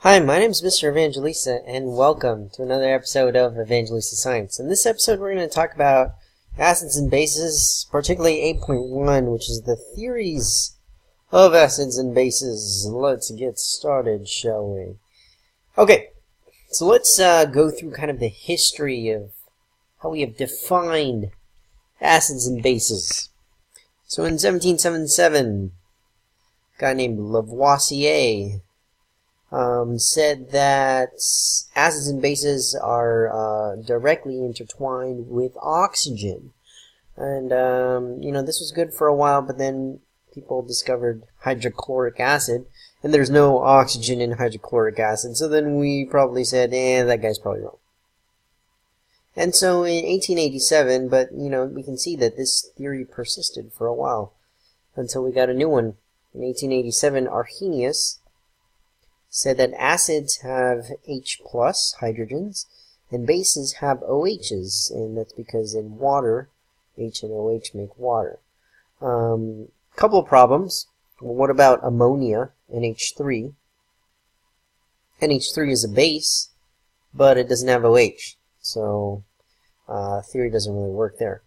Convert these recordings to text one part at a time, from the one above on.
Hi, my name is Mr. Evangelista, and welcome to another episode of Evangelista Science. In this episode, we're going to talk about acids and bases, particularly 8.1, which is the theories of acids and bases. Let's get started, shall we? Okay, so let's go through kind of the history of how we have defined acids and bases. So in 1777, a guy named Lavoisier said that acids and bases are directly intertwined with oxygen. And, this was good for a while, but then people discovered hydrochloric acid, and there's no oxygen in hydrochloric acid, so then we probably said, that guy's probably wrong. And so in 1887, but, we can see that this theory persisted for a while, until we got a new one. In 1887, Arrhenius said that acids have H plus hydrogens and bases have OHs, and that's because in water, H and OH make water. Couple of problems. Well, what about ammonia, NH3? NH3 is a base, but it doesn't have OH, so theory doesn't really work there.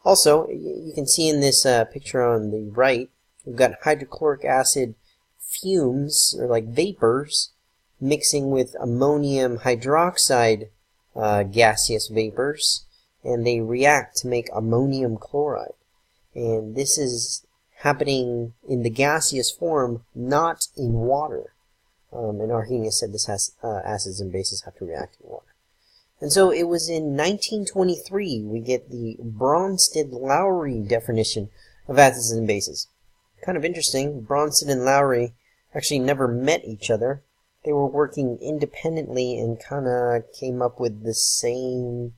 Also, you can see in this picture on the right, we've got hydrochloric acid fumes, or like vapors, mixing with ammonium hydroxide gaseous vapors, and they react to make ammonium chloride. And this is happening in the gaseous form, not in water. And Arrhenius said this has acids and bases have to react in water. And so it was in 1923 we get the Bronsted-Lowry definition of acids and bases. Kind of interesting. Bronsted and Lowry actually never met each other. They were working independently and kind of came up with the same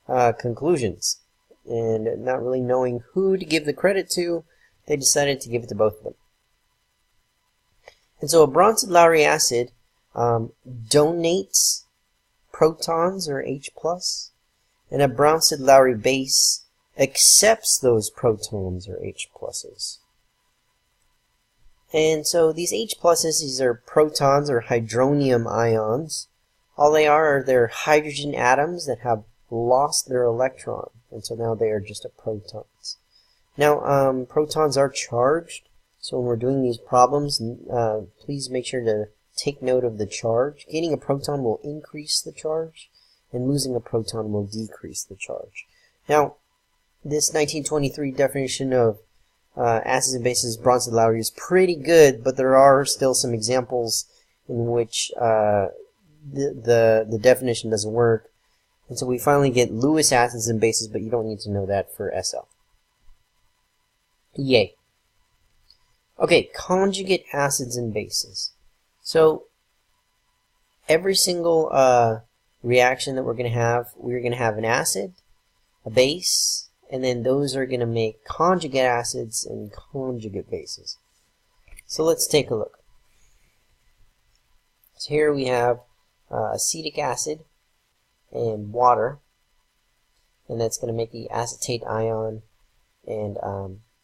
conclusions. And not really knowing who to give the credit to, they decided to give it to both of them. And so a Bronsted-Lowry acid donates protons, or H+, and a Bronsted-Lowry base accepts those protons, or H+. And so these H+, these are protons or hydronium ions. All they are they're hydrogen atoms that have lost their electron. And so now they are just protons. Now, protons are charged. So when we're doing these problems, please make sure to take note of the charge. Gaining a proton will increase the charge, and losing a proton will decrease the charge. Now, this 1923 definition of acids and bases, Bronsted-Lowry, is pretty good, but there are still some examples in which the definition doesn't work. And so we finally get Lewis acids and bases, but you don't need to know that for SL. Yay. Okay, conjugate acids and bases. So every single reaction that we're going to have an acid, a base, and then those are going to make conjugate acids and conjugate bases. So let's take a look. So here we have acetic acid and water, and that's going to make the acetate ion. And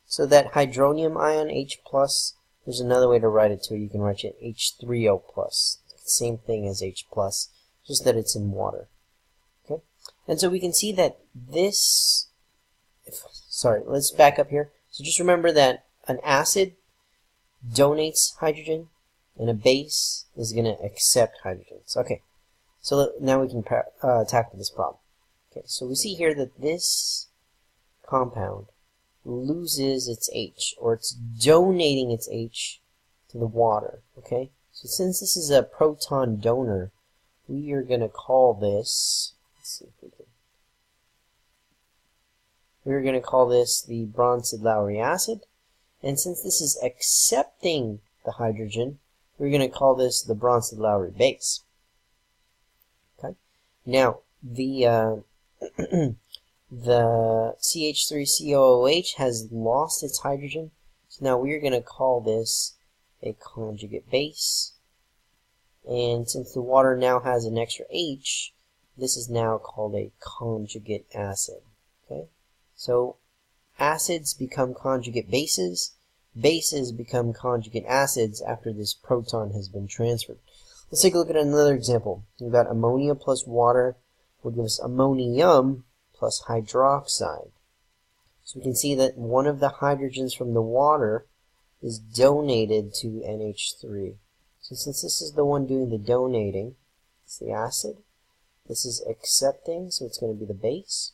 so that hydronium ion, H+, there's another way to write it too. You can write it H3O+. Same thing as H+, just that it's in water. Okay, and so we can see that this... Sorry, let's back up here. So just remember that an acid donates hydrogen, and a base is going to accept hydrogens. Okay, so now we can tackle this problem. Okay, so we see here that this compound loses its H, or it's donating its H to the water. Okay, so since this is a proton donor, we are going to call this, let's see if we can, we're going to call this the Bronsted-Lowry acid. And since this is accepting the hydrogen, we're going to call this the Bronsted-Lowry base. Okay. Now, the CH3COOH has lost its hydrogen. So now we're going to call this a conjugate base. And since the water now has an extra H, this is now called a conjugate acid. Okay. So acids become conjugate bases, bases become conjugate acids after this proton has been transferred. Let's take a look at another example. We've got ammonia plus water will give us ammonium plus hydroxide. So we can see that one of the hydrogens from the water is donated to NH3. So since this is the one doing the donating, it's the acid. This is accepting, so it's going to be the base.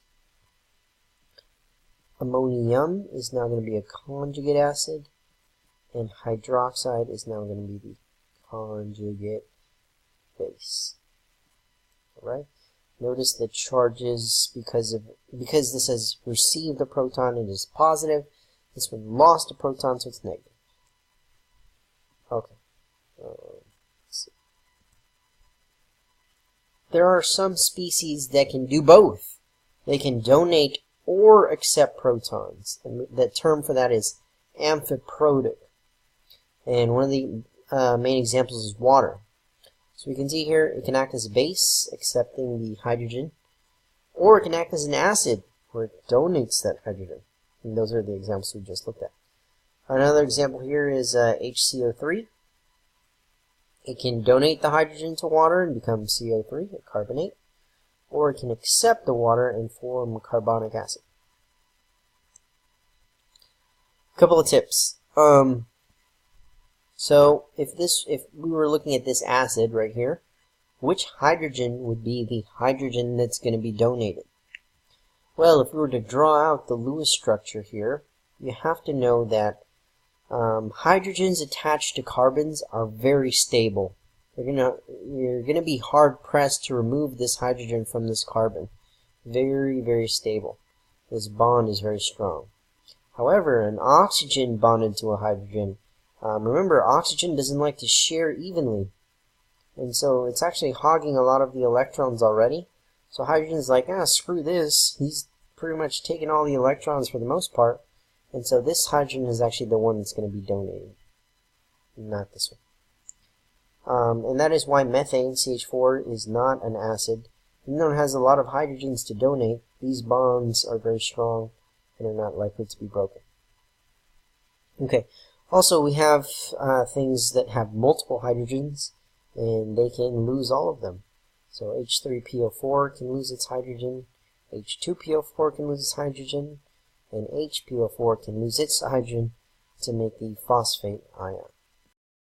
Ammonium is now going to be a conjugate acid, and hydroxide is now going to be the conjugate base. Alright? Notice the charges, because this has received a proton, it is positive. This one lost a proton, so it's negative. Okay. Let's see. There are some species that can do both. They can donate or accept protons. And the term for that is amphipodic. And one of the main examples is water. So we can see here it can act as a base, accepting the hydrogen, or it can act as an acid, where it donates that hydrogen. And those are the examples we just looked at. Another example here is HCO3. It can donate the hydrogen to water and become CO3, a carbonate, or it can accept the water and form carbonic acid. A couple of tips. So if we were looking at this acid right here, which hydrogen would be the hydrogen that's going to be donated? Well, if we were to draw out the Lewis structure here, you have to know that hydrogens attached to carbons are very stable. You're gonna be hard pressed to remove this hydrogen from this carbon. Very, very stable. This bond is very strong. However, an oxygen bonded to a hydrogen, remember, oxygen doesn't like to share evenly, and so it's actually hogging a lot of the electrons already. So hydrogen's like, screw this. He's pretty much taking all the electrons for the most part. And so this hydrogen is actually the one that's going to be donated, not this one. And that is why methane, CH4, is not an acid. Even though it has a lot of hydrogens to donate, these bonds are very strong and are not likely to be broken. Okay, also we have things that have multiple hydrogens, and they can lose all of them. So H3PO4 can lose its hydrogen, H2PO4 can lose its hydrogen, and HPO4 can lose its hydrogen to make the phosphate ion.